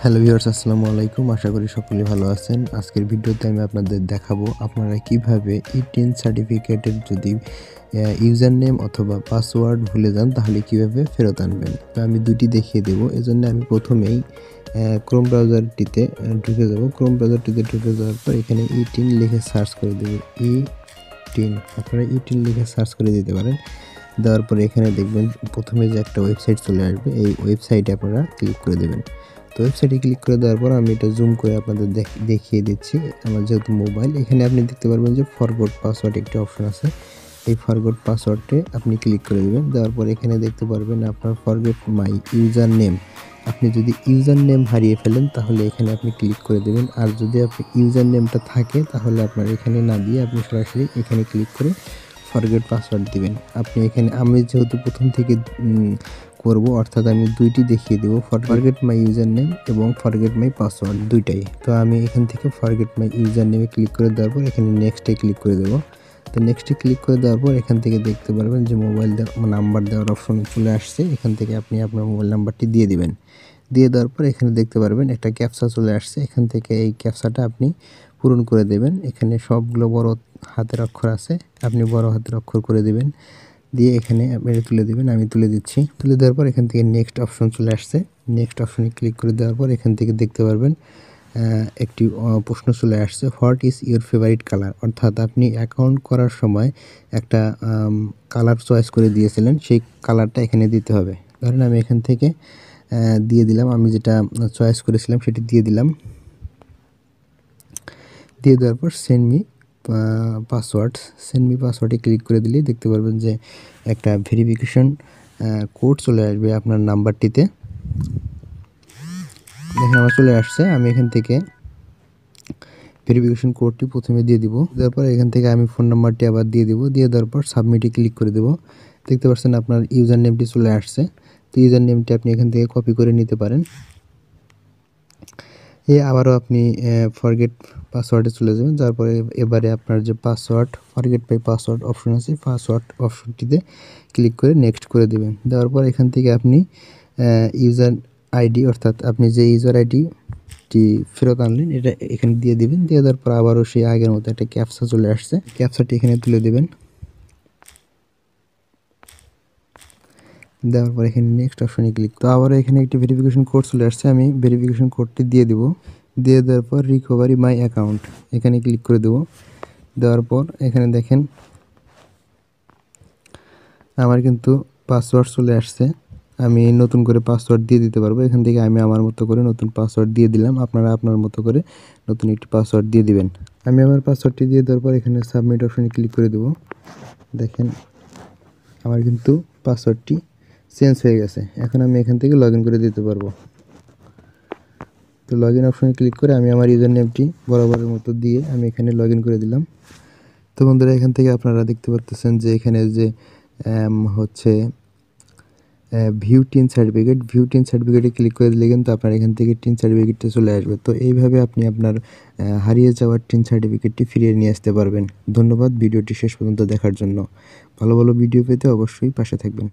Hello viewers, আসসালামু আলাইকুম। আশা করি সকলেই ভালো আছেন। আজকের ভিডিওতে আমি আপনাদের দেখাবো আপনারা কিভাবে ই-10 সার্টিফিকেটের যদি ইউজার নেম অথবা পাসওয়ার্ড ভুলে যান তাহলে কিভাবে ফেরত আনবেন। তো আমি দুটি দেখিয়ে দেবো। এজন্য আমি প্রথমেই ক্রোম ব্রাউজারটিতে ঢুকে যাব। ক্রোম ব্রাউজারটিতে ঢুকে যাওয়ার পর এখানে ই-10 লিখে সার্চ করে দেবেন। ই-10 আপনারা ই-10 লিখে সার্চ করে দিতে পারেন। দেওয়ার পরে এখানে দেখবেন প্রথমে যে একটা ওয়েবসাইট চলে আসবে, এই ওয়েবসাইটে আপনারা ক্লিক করে দেবেন। তো ওয়েবসাইটে ক্লিক করে দেওয়ার পর আমি এটা জুম করে আপনাদের দেখিয়ে দিচ্ছি। আমার যেহেতু মোবাইল, এখানে আপনি দেখতে পারবেন যে ফরগট পাসওয়ার্ড একটি অপশন আছে। এই ফরগট পাসওয়ার্ডে আপনি ক্লিক করে দেবেন। দেওয়ার পর এখানে দেখতে পারবেন আপনার ফরগেট মাই ইউজার নেম। আপনি যদি ইউজার নেম হারিয়ে ফেলেন তাহলে এখানে আপনি ক্লিক করে দেবেন। আর যদি আপনি ইউজার নেমটা থাকে তাহলে আপনার এখানে না দিয়ে আপনি সরাসরি এখানে ক্লিক করে ফরগেট পাসওয়ার্ড দিবেন। আপনি এখানে আমি যেহেতু প্রথম থেকে করব, অর্থাৎ আমি দুইটি দেখিয়ে দেবো, ফরগেট মাই ইউজার নেম এবং ফরগেট মাই পাসওয়ার্ড দুইটাই। তো আমি এখান থেকে ফরগেট মাই ইউজার নেমে ক্লিক করে দেওয়ার পর এখানে নেক্সটে ক্লিক করে দেবো। তো নেক্সটে ক্লিক করে দেওয়ার পর এখান থেকে দেখতে পারবেন যে মোবাইল নাম্বার দেওয়ার অপশন চলে আসছে। এখান থেকে আপনি আপনার মোবাইল নাম্বারটি দিয়ে দিবেন। দিয়ে দেওয়ার পর এখানে দেখতে পারবেন একটা ক্যাপচা চলে আসছে। এখান থেকে এই ক্যাপচাটা আপনি পূরণ করে দেবেন। এখানে সবগুলো বড় হাতের অক্ষর আছে, আপনি বড় হাতের অক্ষর করে দেবেন। দিয়ে এখানে আপনি তুলে দেবেন। আমি তুলে দিচ্ছি। তুলে দেওয়ার পর এখান থেকে নেক্সট অপশন চলে আসছে। নেক্সট অপশনে ক্লিক করে দেওয়ার পর এখান থেকে দেখতে পারবেন একটি প্রশ্ন চলে আসছে, what is your favourite colour. অর্থাৎ আপনি অ্যাকাউন্ট করার সময় একটা কালার চয়েস করে দিয়েছিলেন, সেই কালারটা এখানে দিতে হবে। ধরেন আমি এখান থেকে দিয়ে দিলাম, আমি যেটা চয়েস করেছিলাম সেটি দিয়ে দিলাম। দিয়ে দেওয়ার পর সেন্ড মি পাসওয়ার্ডে ক্লিক করে দিলেই দেখতে পারবেন যে একটা ভেরিফিকেশন কোড চলে আসবে আপনার নাম্বারটিতে। দেখেন আমার চলে আসছে। আমি এখান থেকে ভেরিফিকেশন কোডটি প্রথমে দিয়ে দিব। দেওয়ার পর এখান থেকে আমি ফোন নাম্বারটি আবার দিয়ে দিব। দিয়ে দেওয়ার পর সাবমিটে ক্লিক করে দেব। দেখতে পাচ্ছেন আপনার ইউজার নেমটি চলে আসছে। তো ইউজার নেমটি আপনি এখান থেকে কপি করে নিতে পারেন। আবারও আপনি ফরগেট পাসওয়ার্ডে চলে যাবেন। তারপরে এবারে আপনার যে password, forget my password option আছে, পাসওয়ার্ড অপশনটিতে ক্লিক করে নেক্সট করে দেবেন। দেওয়ার পর এখান থেকে আপনি ইউজার আইডি, অর্থাৎ আপনি যে ইউজার আইডিটি ফেরত আনলেন এটা এখানে দিয়ে দিবেন। দিয়ে দেওয়ার পর আবারও সেই আগের মতো একটা ক্যাপচা চলে আসছে, ক্যাপচাটি এখানে তুলে দেবেন। দেওয়ার পর এখানে নেক্সট অপশনে ক্লিক। তো আবারও এখানে একটি ভেরিফিকেশন কোড চলে আসছে, আমি ভেরিফিকেশন কোডটি দিয়ে দিব। দিয়ে দেওয়ার পর রিকভারি মাই অ্যাকাউন্ট এখানে ক্লিক করে দেব। দেওয়ার পর এখানে দেখেন আমার কিন্তু পাসওয়ার্ড চলে আসছে। আমি নতুন করে পাসওয়ার্ড দিয়ে দিতে পারবো। এখান থেকে আমি আমার মতো করে নতুন পাসওয়ার্ড দিয়ে দিলাম। আপনারা আপনার মতো করে নতুন একটি পাসওয়ার্ড দিয়ে দিবেন। আমি আমার পাসওয়ার্ডটি দিয়ে দেওয়ার পর এখানে সাবমিট অপশনে ক্লিক করে দেব। দেখেন আমার কিন্তু পাসওয়ার্ডটি চেঞ্জ হয়ে গেছে। এখন আমি এখান থেকে লগ ইন করে দিতে পারবো। তো লগ ইন অপশনে ক্লিক করে আমি আমার ইউজার নেমটি বরাবরের মতো দিয়ে আমি এখানে লগ ইন করে দিলাম। তো বন্ধুরা, এখান থেকে আপনারা দেখতে পাচ্ছেন যে এখানে যে হচ্ছে ভিউ টিন সার্টিফিকেটে ক্লিক করে দিলে কিন্তু আপনার এখান থেকে টিন সার্টিফিকেটটা চলে আসবে। তো এইভাবে আপনি আপনার হারিয়ে যাওয়ার টিন সার্টিফিকেটটি ফিরিয়ে নিয়ে আসতে পারবেন। ধন্যবাদ ভিডিওটি শেষ পর্যন্ত দেখার জন্য। ভালো ভালো ভিডিও পেতে অবশ্যই পাশে থাকবেন।